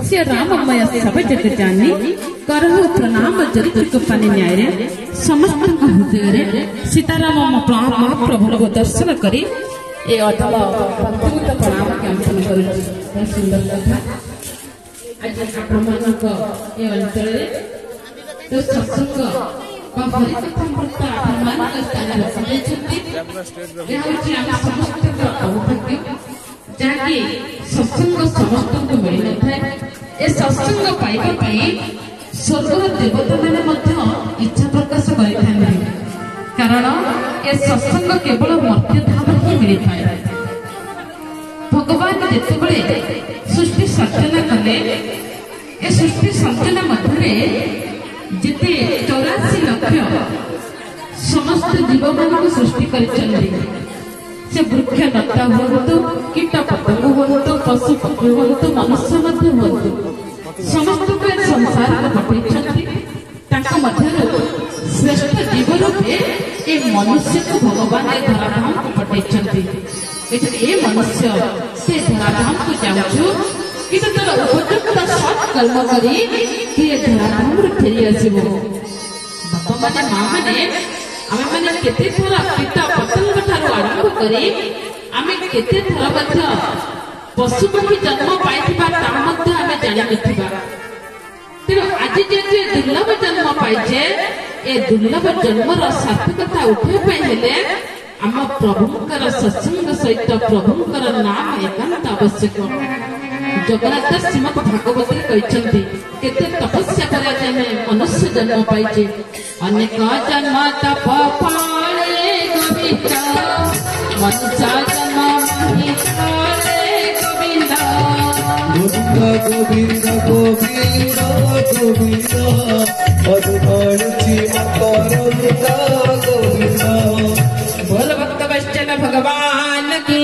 से राममय सब जग जानी करहु प्रणाम जरित पानी न्याय समस्त हृदय सीताराम महाप्रभु को दर्शन करी ए अथवा भक्तियुत प्रणाम ज्ञापन कर सुंदर कथा आज आपमनक ए अंचल तो सत्संग बा हरिकथामृत आपमनक स्थान रखिछथि ए होछि हम समस्त अवभाग्य जाके सत्संग समस्त को मिल न थाए ए सत्संग पाइबा पई स्वर्ग देवता माने मध्य इच्छा प्रकाश करिथांती कारण ए सत्संग केवल मर्त्य धाम ही मिल थाए भगवान जेतेबेले सृष्टि सर्जना कले ए सृष्टि सर्जना मध्य जेते 84 लक्ष समस्त जीव मान सृष्टि करिचंती से वृक्ष लता हूँ कीट पतंग हूँ पशु पक्षी हूँ मनुष्य हूँ समस्त को संसार को पठे श्रेष्ठ जीव रूपे ए मनुष्य को भगवान ए धराधाम को पठे ए मनुष्य से धराधाम को जाऊँ कि तर उपयुक्त सत् कर्म करी धराधाम फेरी आसब बापा मैंने माँ मैंने आमे माने केते थोड़ा पिता पतंग ठारो आरंभ करी आमे केते थोड़ा मध्य पशु पक्षी जन्म पाइथिबा ता मध्य आमे जानि नथिबा तेरो आज जे दुर्लभ जन्म पाइछे ए दुर्लभ जन्म रा सार्थकता उठे पे हेले आम प्रभुंकर सत्संग सहित प्रभुंकर नाम एकांत आवश्यक जगन्नाथ श्रीमद भागवत कहते केते तपस्या करा जाने मनुष्य जन्म पाइछे अनेक जन्म तप पाले गोविंद मनुष्य जन्म नहीं पाले गोविंद गोविंद गोविंद गोविंद गोविंद बोल भक्त वैष्णव भगवान की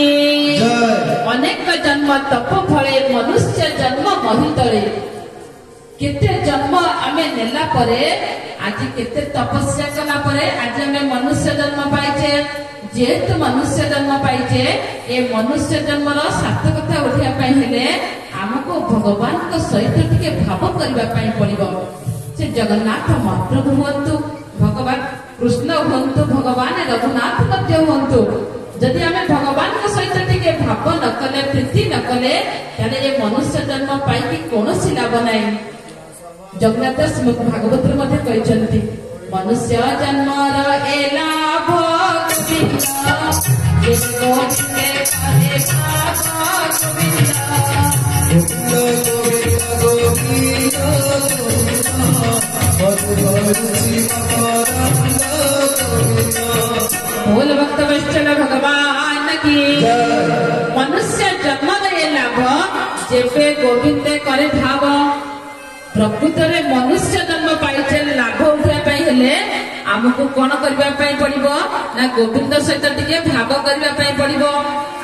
अनेक जन्म तप फले मनुष्य जन्म महितले केते जन्म आमे नेला परे आज केते तपस्या कला परे आज आमे मनुष्य जन्म पाइछे जेहेतु मनुष्य जन्म पाइछे ए मनुष्य जन्म रो सार्थकता उठिया पई हेले हमको भगवान को सहित टिके भाव करबा पई पड़िबो से जगन्नाथ महाप्रभु हुंतु भगवान कृष्ण हुंतु भगवान रघुनाथ मध्य हुंतु जदि आमे भगवान को सहित टिके भाव न कले प्रीति न कले ताले ए मनुष्य जन्म पाई कि कोनोसी लाभ नै जगन्नाथ श्रीमद भागवत मध्ये कहते मनुष्य जन्म ए लाभ बोल भक्त वैष्णव भगवान की मनुष्य जन्म ए लाभ जेबे गोविंदे करे भाव प्रकृत में मनुष्य जन्म पाइचे लाभ उठाई हेले आमको कौन करने पड़ो ना गोविंद सहित टिके भाव करने पड़ो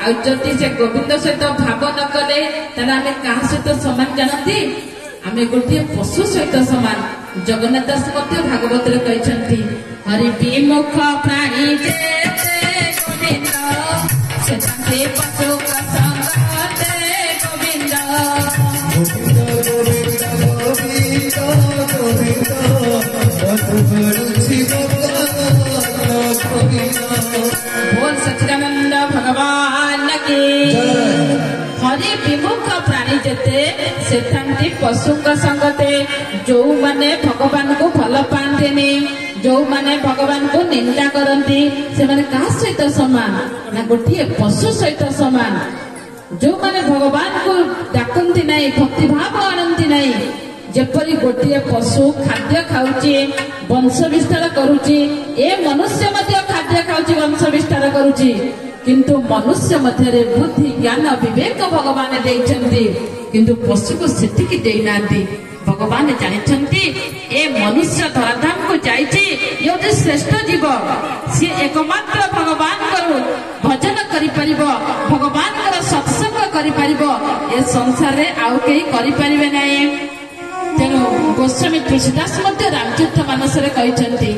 आदि से गोविंद सहित भाव न कले आम क्या सहित सामान जानती आम गोटे पशु सहित सामान जगन्नाथ दास भागवत कहते हरि विमुख प्राणी गोविंद पशु बोल सच्चिदानंद भगवान की हरि विमुख प्राणी जेते से पशु संगते जो माने भगवान को भल पाते जो माने भगवान को निंदा करती से माने कहा सहित समान ना गोटे पशु सहित समान जो माने भगवान को डाकती नहीं भक्ति भाव आनती नहीं जेपरी गोटे पशु खाद्य खाऊची वंश विस्तार करुची ए मनुष्य मध्य खाद्य खाऊची वंश विस्तार करुची किंतु मनुष्य मध्य बुद्धि ज्ञान विवेक भगवान देइछन्ति किंतु पशु को सेतिकी देइनांती भगवान जानिछन्ति ए मनुष्य धराधाम को जाइछि ये श्रेष्ठ जीव सी एकमात्र भगवान को भजन करि परिबो भगवान को सत्संग करि परिबो ए संसार रे आउ केही करि परिबे नाही तेणु गोस्वामी तुलसीदास रामचरित मानस कहते